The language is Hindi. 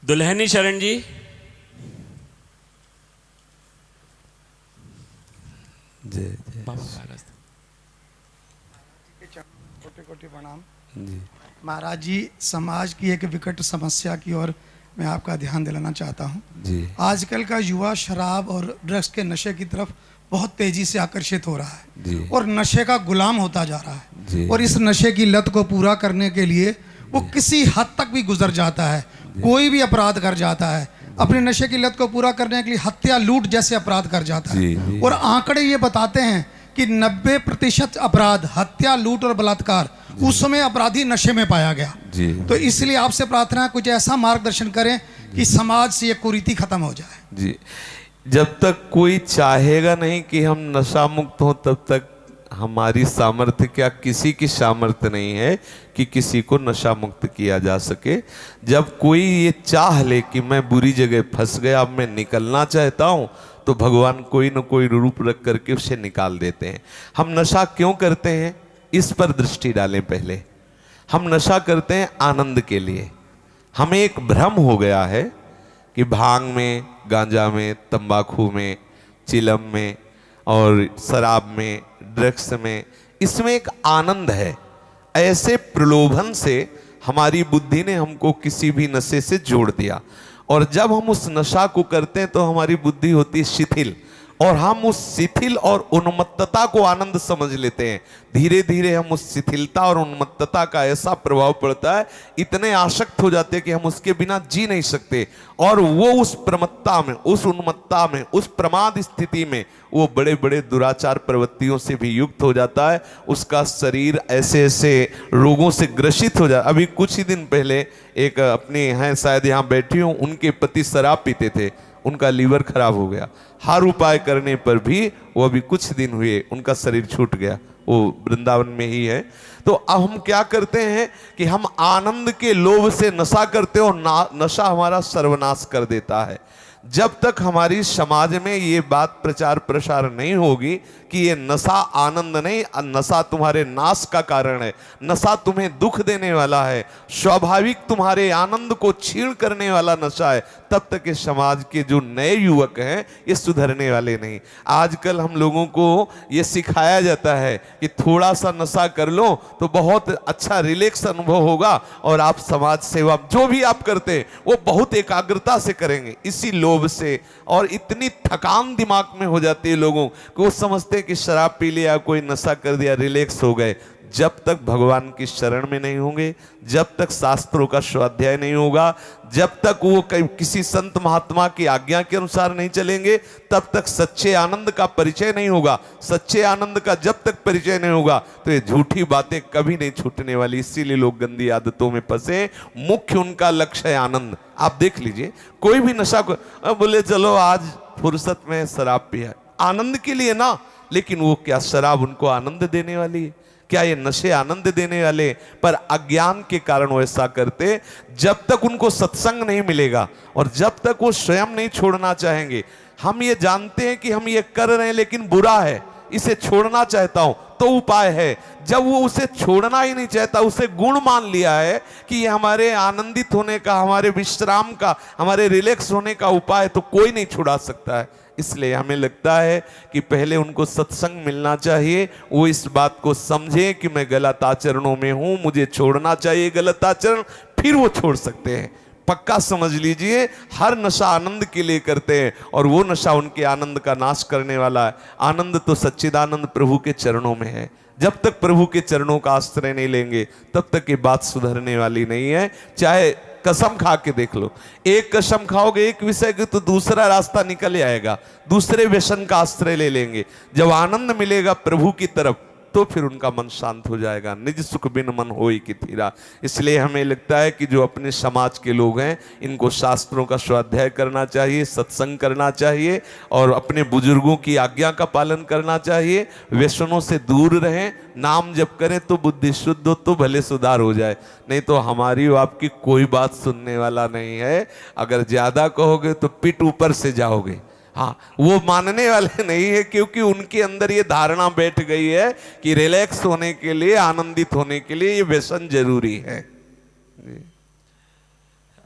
दुल्हनी शरण जी। जय जय कोटि कोटि प्रणाम। जी। महाराज जी, समाज की एक विकट समस्या की ओर मैं आपका ध्यान दिलाना चाहता हूँ। जी। आजकल का युवा शराब और ड्रग्स के नशे की तरफ बहुत तेजी से आकर्षित हो रहा है जी। और नशे का गुलाम होता जा रहा जी। है। और इस नशे की लत को पूरा करने के लिए वो किसी हद तक भी गुजर जाता है, कोई भी अपराध कर जाता है। अपने नशे की लत को पूरा करने के लिए हत्या, लूट जैसे अपराध कर जाता जी। है। और आंकड़े ये बताते हैं कि 90% अपराध, हत्या, लूट और बलात्कार, उस समय अपराधी नशे में पाया गया। जी। तो इसलिए आपसे प्रार्थना है, कुछ ऐसा मार्गदर्शन करें कि समाज से ये कुरीति खत्म हो जाए। जी। जब तक कोई चाहेगा नहीं कि हम नशा मुक्त हो, तब तक हमारी सामर्थ्य, क्या किसी की सामर्थ्य नहीं है कि किसी को नशा मुक्त किया जा सके। जब कोई ये चाह ले कि मैं बुरी जगह फंस गया, अब मैं निकलना चाहता हूँ, तो भगवान कोई न कोई रूप रख करके उसे निकाल देते हैं। हम नशा क्यों करते हैं, इस पर दृष्टि डालें। पहले हम नशा करते हैं आनंद के लिए। हमें एक भ्रम हो गया है कि भांग में, गांजा में, तंबाकू में, चिलम में और शराब में, ड्रग्स में, इसमें एक आनंद है। ऐसे प्रलोभन से हमारी बुद्धि ने हमको किसी भी नशे से जोड़ दिया, और जब हम उस नशा को करते हैं तो हमारी बुद्धि होती है शिथिल, और हम उस शिथिल और उन्मत्तता को आनंद समझ लेते हैं। धीरे धीरे हम उस शिथिलता और उन्मत्तता का ऐसा प्रभाव पड़ता है, इतने आसक्त हो जाते हैं कि हम उसके बिना जी नहीं सकते। और वो उस प्रमत्ता में, उस उन्मत्ता में, उस प्रमाद स्थिति में वो बड़े बड़े दुराचार प्रवृत्तियों से भी युक्त हो जाता है। उसका शरीर ऐसे ऐसे रोगों से ग्रसित हो जाता। अभी कुछ ही दिन पहले एक अपने हैं, शायद यहाँ बैठी हूँ, उनके पति शराब पीते थे, उनका लीवर खराब हो गया। हर उपाय करने पर भी वो अभी कुछ दिन हुए उनका शरीर छूट गया। वो वृंदावन में ही है। तो अब हम क्या करते हैं कि हम आनंद के लोभ से नशा करते हैं, और नशा हमारा सर्वनाश कर देता है। जब तक हमारी समाज में ये बात प्रचार प्रसार नहीं होगी कि ये नशा आनंद नहीं, नशा तुम्हारे नाश का कारण है, नशा तुम्हें दुख देने वाला है, स्वाभाविक तुम्हारे आनंद को छीण करने वाला नशा है, तब तक इस समाज के जो नए युवक हैं ये सुधरने वाले नहीं। आजकल हम लोगों को ये सिखाया जाता है कि थोड़ा सा नशा कर लो तो बहुत अच्छा रिलैक्स अनुभव होगा, और आप समाज सेवा जो भी आप करते हैं वो बहुत एकाग्रता से करेंगे। इसी लोभ से और इतनी थकान दिमाग में हो जाती है लोगों को, वो समझते हैं कि शराब पी लिया, कोई नशा कर दिया, रिलैक्स हो गए। जब तक भगवान की शरण में नहीं होंगे, जब तक शास्त्रों का स्वाध्याय नहीं होगा, जब तक वो किसी संत महात्मा की आज्ञा के अनुसार नहीं चलेंगे, तब तक सच्चे आनंद का परिचय नहीं होगा। सच्चे आनंद का जब तक परिचय नहीं होगा तो ये झूठी बातें कभी नहीं छूटने वाली। इसीलिए लोग गंदी आदतों में फंसे। मुख्य उनका लक्ष्य है आनंद। आप देख लीजिए, कोई भी नशा को बोले चलो आज फुर्सत में शराब पिया, आनंद के लिए ना, लेकिन वो क्या शराब उनको आनंद देने वाली है? क्या ये नशे आनंद देने वाले? पर अज्ञान के कारण वो ऐसा करते। जब तक उनको सत्संग नहीं मिलेगा और जब तक वो स्वयं नहीं छोड़ना चाहेंगे, हम ये जानते हैं कि हम ये कर रहे हैं लेकिन बुरा है, इसे छोड़ना चाहता हूं, तो उपाय है। जब वो उसे छोड़ना ही नहीं चाहता, उसे गुण मान लिया है कि ये हमारे आनंदित होने का, हमारे विश्राम का, हमारे रिलैक्स होने का उपाय है, तो कोई नहीं छुड़ा सकता है। इसलिए हमें लगता है कि पहले उनको सत्संग मिलना चाहिए, वो इस बात को समझें कि मैं गलत आचरणों में हूं, मुझे छोड़ना चाहिए गलत आचरण, फिर वो छोड़ सकते हैं। पक्का समझ लीजिए, हर नशा आनंद के लिए करते हैं और वो नशा उनके आनंद का नाश करने वाला है। आनंद तो सच्चिदानंद प्रभु के चरणों में है। जब तक प्रभु के चरणों का आश्रय नहीं लेंगे तब तक ये बात सुधरने वाली नहीं है। चाहे कसम खा के देख लो, एक कसम खाओगे एक विषय की तो दूसरा रास्ता निकल आएगा, दूसरे व्यसन का आश्रय ले लेंगे। जब आनंद मिलेगा प्रभु की तरफ तो फिर उनका मन शांत हो जाएगा। निज सुख बिन मन होई कि थीरा। इसलिए हमें लगता है कि जो अपने समाज के लोग हैं इनको शास्त्रों का स्वाध्याय करना चाहिए, सत्संग करना चाहिए और अपने बुजुर्गों की आज्ञा का पालन करना चाहिए। व्यसनों से दूर रहें, नाम जप करें तो बुद्धि शुद्ध हो तो भले सुधार हो जाए, नहीं तो हमारी आपकी कोई बात सुनने वाला नहीं है। अगर ज्यादा कहोगे तो पिट ऊपर से जाओगे। हाँ, वो मानने वाले नहीं है, क्योंकि उनके अंदर ये धारणा बैठ गई है कि रिलैक्स होने के लिए, आनंदित होने के लिए ये व्यसन जरूरी है। जी।